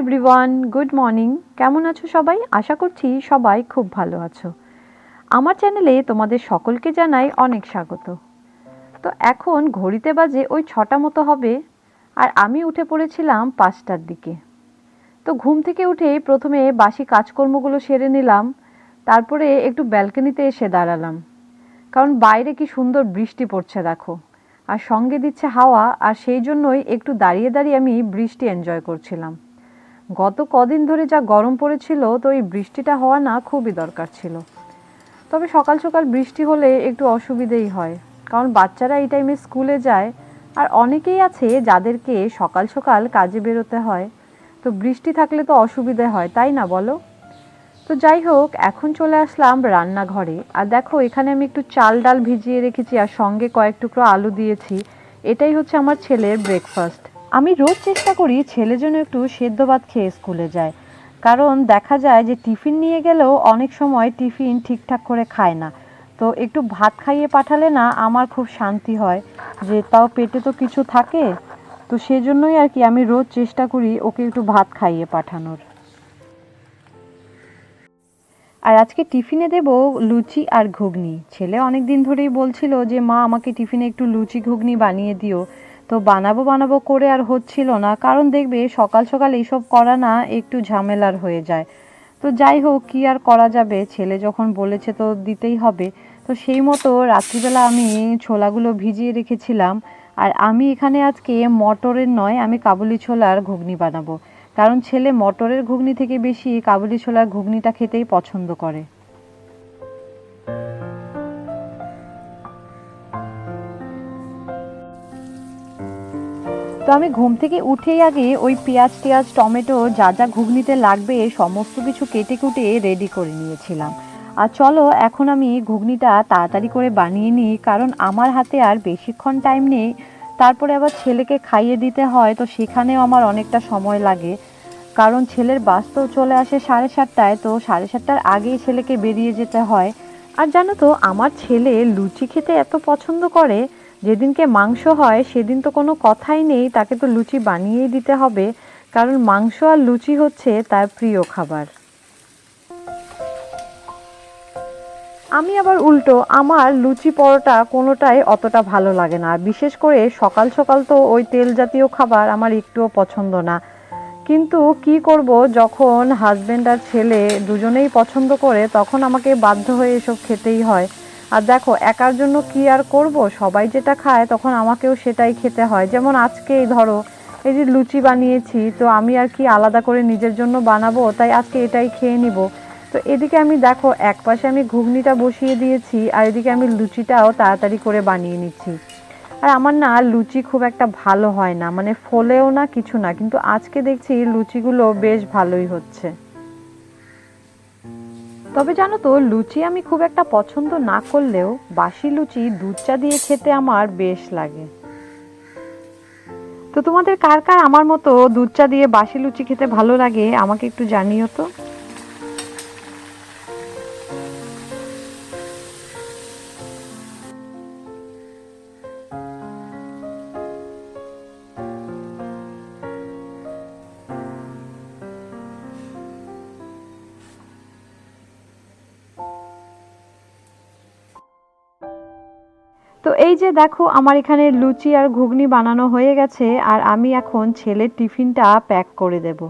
Everyone, good morning. কেমন আছো সবাই? আশা করছি সবাই খুব ভালো আছো। আমার চ্যানেলে তোমাদের সকলকে জানাই অনেক স্বাগত। তো এখন ঘড়িতে বাজে ওই 6টা মতো হবে, আর আমি উঠে পড়েছিলাম 5টার দিকে। তো ঘুম থেকে উঠে প্রথমে বাসি কাজকর্মগুলো সেরে নিলাম, তারপরে একটু ব্যালকনিতে এসে দাঁড়ালাম, কারণ বাইরে কি সুন্দর বৃষ্টি পড়ছে দেখো, আর সঙ্গে দিচ্ছে হাওয়া, আর সেই জন্যই একটু দাঁড়িয়ে দাঁড়িয়ে আমি বৃষ্টি এনজয় করছিলাম। গত কদিন ধরে যা গরম পড়েছিল, তো এই বৃষ্টিটা হওয়া না খুবই দরকার ছিল। তবে সকাল সকাল বৃষ্টি হলে একটু অসুবিধেই হয়, কারণ বাচ্চারা এই টাইমে স্কুলে যায়, আর অনেকেই আছে যাদেরকে সকাল সকাল কাজে বেরোতে হয়। তো বৃষ্টি থাকলে তো অসুবিধে হয়, তাই না বলো? তো যাই হোক, এখন চলে আসলাম রান্নাঘরে, আর দেখো এখানে আমি একটু চাল ডাল ভিজিয়ে রেখেছি, আর সঙ্গে কয়েক টুকরো আলু দিয়েছি। এটাই হচ্ছে আমার ছেলের ব্রেকফাস্ট। আমি রোজ চেষ্টা করি ছেলে যেন একটু সেদ্ধ ভাত খেয়ে স্কুলে যায়, কারণ দেখা যায় যে টিফিন নিয়ে গেলেও অনেক সময় টিফিন ঠিকঠাক করে খায় না। তো একটু ভাত খাইয়ে পাঠালে না আমার খুব শান্তি হয়, যে তাও পেটে তো কিছু থাকে। তো সেজন্যই আর কি আমি রোজ চেষ্টা করি ওকে একটু ভাত খাইয়ে পাঠানোর। আর আজকে টিফিনে দেব লুচি আর ঘুগনি। ছেলে অনেক দিন ধরেই বলছিল যে মা আমাকে টিফিনে একটু লুচি ঘুগনি বানিয়ে দিও। তো বানাবো বানাবো করে আর হচ্ছিল না, কারণ দেখবে সকাল সকাল এইসব করা না একটু ঝামেলার হয়ে যায়। তো যাই হোক, কি আর করা যাবে, ছেলে যখন বলেছে তো দিতেই হবে। তো সেই মতো রাত্রিবেলা আমি ছোলাগুলো ভিজিয়ে রেখেছিলাম, আর আমি এখানে আজকে মটরের নয়, আমি কাবুলি ছোলার ঘুগনি বানাবো, কারণ ছেলে মটরের ঘুগনি থেকে বেশি কাবুলি ছোলার ঘুগনিটা খেতেই পছন্দ করে। তো আমি ঘুম থেকে উঠেই আগে ওই পেঁয়াজ টেয়াজ টমেটো যা যা ঘুগনিতে লাগবে সমস্ত কিছু কেটে কুটে রেডি করে নিয়েছিলাম। আর চলো এখন আমি ঘুগনিটা তাড়াতাড়ি করে বানিয়ে নিই, কারণ আমার হাতে আর বেশিক্ষণ টাইম নেই। তারপরে আবার ছেলেকে খাইয়ে দিতে হয়, তো সেখানেও আমার অনেকটা সময় লাগে, কারণ ছেলের বাস তো চলে আসে 7:30টায়। তো 7:30টার আগেই ছেলেকে বেরিয়ে যেতে হয়। আর জানো তো, আমার ছেলে লুচি খেতে এত পছন্দ করে, যেদিনকে মাংস হয় সেদিন তো কোনো কথাই নেই, তাকে তো লুচি বানিয়েই দিতে হবে, কারণ মাংস আর লুচি হচ্ছে তার প্রিয় খাবার। আমি আবার উল্টো, আমার লুচি পরোটা কোনোটাই অতটা ভালো লাগে না, বিশেষ করে সকাল সকাল তো ওই তেল জাতীয় খাবার আমার একটুও পছন্দ না। কিন্তু কি করব, যখন হাজবেন্ড আর ছেলে দুজনেই পছন্দ করে তখন আমাকে বাধ্য হয়ে এসব খেতেই হয়। আর দেখো একার জন্য কি আর করব, সবাই যেটা খায় তখন আমাকেও সেটাই খেতে হয়। যেমন আজকেই ধরো এই যে লুচি বানিয়েছি, তো আমি আর কি আলাদা করে নিজের জন্য বানাবো, তাই আজকে এটাই খেয়ে নিব। তো এদিকে আমি দেখো একপাশে আমি ঘুগনিটা বসিয়ে দিয়েছি, আর এদিকে আমি লুচিটাও তাড়াতাড়ি করে বানিয়ে নিচ্ছি। আর আমার না লুচি খুব একটা ভালো হয় না, মানে ফোলেও না কিছু না, কিন্তু আজকে দেখছি লুচিগুলো বেশ ভালোই হচ্ছে। তবে জানো তো, লুচি আমি খুব একটা পছন্দ না করলেও বাসি লুচি দুধ চা দিয়ে খেতে আমার বেশ লাগে। তো তোমাদের কার কার আমার মতো দুধ চা দিয়ে বাসি লুচি খেতে ভালো লাগে আমাকে একটু জানিও তো। তো এই যে দেখো আমার এখানে লুচি আর ঘুগনি বানানো হয়ে গেছে, আর আমি এখন ছেলের টিফিনটা প্যাক করে দেব।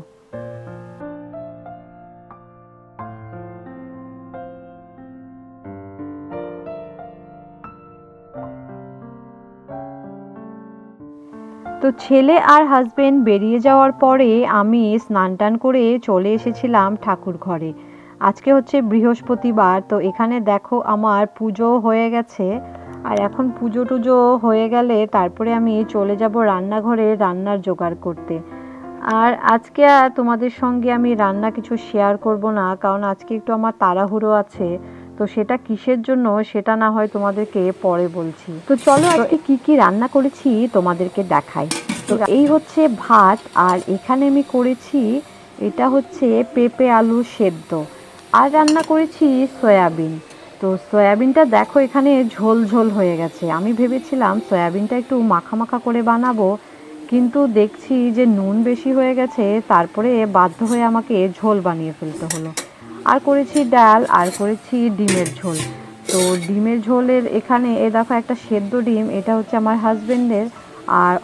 তো ছেলে আর হাজবেন্ড বেরিয়ে যাওয়ার পরে আমি স্নান টান করে চলে এসেছিলাম ঠাকুর ঘরে। আজকে হচ্ছে বৃহস্পতিবার, তো এখানে দেখো আমার পুজো হয়ে গেছে। আর এখন পুজো টুজো হয়ে গেলে তারপরে আমি চলে যাব রান্নাঘরে রান্নার জোগাড় করতে। আর আজকে আর তোমাদের সঙ্গে আমি রান্না কিছু শেয়ার করব না, কারণ আজকে একটু আমার তাড়াহুড়ো আছে। তো সেটা কিসের জন্য সেটা না হয় তোমাদেরকে পরে বলছি। তো চলো আজকে কি কি রান্না করেছি তোমাদেরকে দেখাই। তো এই হচ্ছে ভাত, আর এখানে আমি করেছি, এটা হচ্ছে পেঁপে আলু সেদ্ধ, আর রান্না করেছি সয়াবিন। তো সয়াবিনটা দেখো এখানে ঝোল ঝোল হয়ে গেছে, আমি ভেবেছিলাম সয়াবিনটা একটু মাখা মাখা করে বানাবো, কিন্তু দেখছি যে নুন বেশি হয়ে গেছে, তারপরে বাধ্য হয়ে আমাকে ঝোল বানিয়ে ফেলতে হলো। আর করেছি ডাল, আর করেছি ডিমের ঝোল। তো ডিমের ঝোলের এখানে দেখো একটা সেদ্ধ ডিম, এটা হচ্ছে আমার হাজবেন্ডের। আর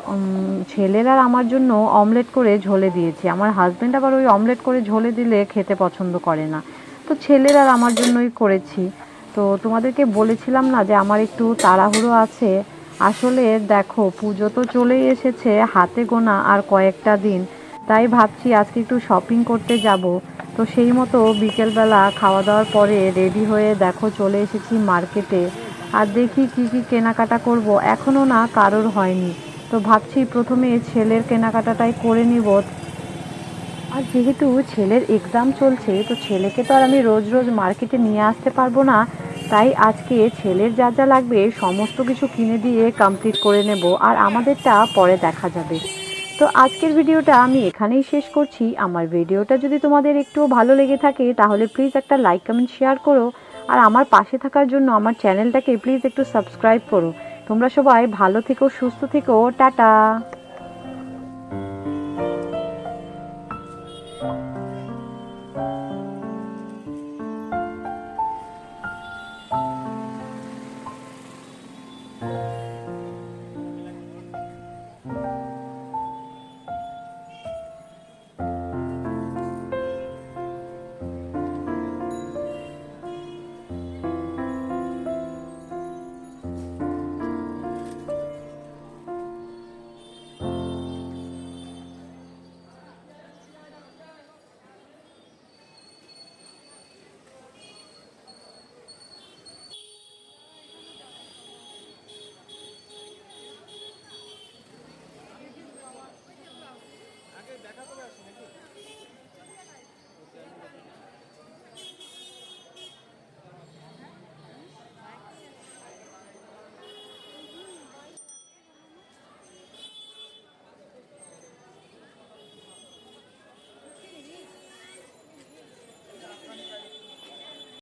ছেলের আর আমার জন্য অমলেট করে ঝোলে দিয়েছি। আমার হাজবেন্ড আবার ওই অমলেট করে ঝোলে দিলে খেতে পছন্দ করে না, তো ছেলের আর আমার জন্যই করেছি। তো তোমাদেরকে বলেছিলাম না যে আমার একটু তাড়াহুড়ো আছে। আসলে দেখো পুজো তো চলেই এসেছে, হাতে গোনা আর কয়েকটা দিন। তাই ভাবছি আজকে একটু শপিং করতে যাব। তো সেই মতো বিকেলবেলা খাওয়া দাওয়ার পরে রেডি হয়ে দেখো চলে এসেছি মার্কেটে। আর দেখি কি কি কেনাকাটা করব, এখনও না কারোর হয়নি। তো ভাবছি প্রথমে ছেলের কেনাকাটাটাই করে নিব। আর যেহেতু ছেলের এক্সাম চলছে, তো ছেলেকে তো আর আমি রোজ রোজ মার্কেটে নিয়ে আসতে পারবো না। তাই আজকে ছেলের যা যা লাগবে সমস্ত কিছু কিনে দিয়ে কমপ্লিট করে নেব, আর আমাদেরটা পরে দেখা যাবে। তো আজকের ভিডিওটা আমি এখানেই শেষ করছি। আমার ভিডিওটা যদি তোমাদের একটু ভালো লেগে থাকে তাহলে প্লিজ একটা লাইক কমেন্ট শেয়ার করো। আর আমার পাশে থাকার জন্য আমার চ্যানেলটাকে প্লিজ একটু সাবস্ক্রাইব করো। তোমরা সবাই ভালো থেকো, সুস্থ থেকো, টাটা।